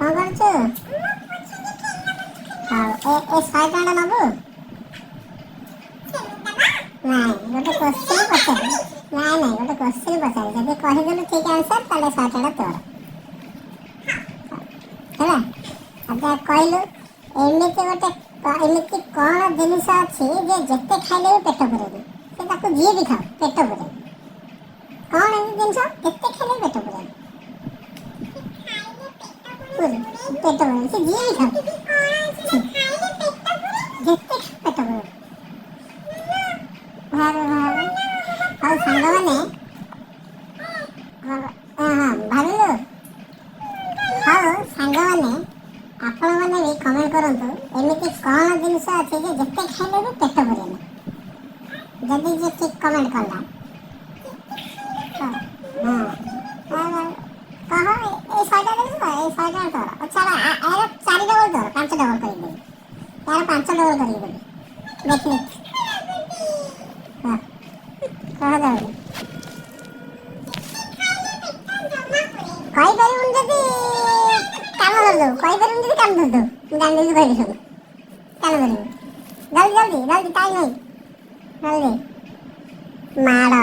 କ'ଣ କରୁଛୁ? ହଉ ଏ 100 ଟଙ୍କା ନେବୁ? ନାଇଁ ଗୋଟେ କୋଶ୍ଚିନ୍ ପଚାରିବି। ନାଇଁ ଗୋଟେ କୋଶ୍ଚିନ୍ ପଚାରିବି, ଯଦି କହିଦେଲୁ ଠିକ୍ ଆନ୍ସର୍ ତାହେଲେ 100 ଟଙ୍କା ତୋର ହେଲା। ଆଚ୍ଛା କହିଲୁ, ଏମିତି କ'ଣ ଜିନିଷ ଅଛି ଯେ ଯେତେ ଖାଇଲେ ବି ପେଟ ପୁରେନି, ସେ ତାକୁ ଯିଏ ବି ଖାଉ ପେଟ ପୁରେନି। କ'ଣ ଏମିତି ଜିନିଷ ଯେତେ ଖାଇଲେ ବି ପେଟ ପୁରେନି? ପେଟ ପୁରେନି, ସେ ଯିଏ ବି ଖାଉ ଯେତେ ପେଟ ପୁରେନି। ହଉ ସାଙ୍ଗମାନେ, ଭାବିଲୁ? ହଉ ସାଙ୍ଗମାନେ, ଆପଣମାନେ ବି କମେଣ୍ଟ କରନ୍ତୁ ଏମିତି କ'ଣ ଜିନିଷ ଅଛି ଯେ ଯେତେ ଖାଇଲେ ବି ପେଟ ପୁରେନି। ଯଦି ଯିଏ ଠିକ୍ କମେଣ୍ଟ କଲା କହ, ଏଇ 100ଟା ଦେବି ତ, ଏଇ 100 ଟଙ୍କା ତୋର। ଆଚ୍ଛା ଏହାର 4 ଡବଲ ତୋର, 5 ଡବଲ କରିକି ଦେବି। ଏହାର 5 ଡବଲ କରିକି ଦେବି। ଦେଖି କହ ଯାଉଛି। କହିପାରିବୁନି ଯଦି କାମ ଧରିଦେବୁ, କହିପାରିବୁନି ଯଦି କାମ ଧରିଦେବୁ। ମୁଁ ଜାଣିଦେବି କହିପାରିବୁନି, କାମ ଧରିବୁ। ଜଲ୍ଦି ଜଲ୍ଦି ଜଲ୍ଦି, ଟାଇମ୍ ନାହିଁ, ଜଲ୍ଦି ମାଡ଼।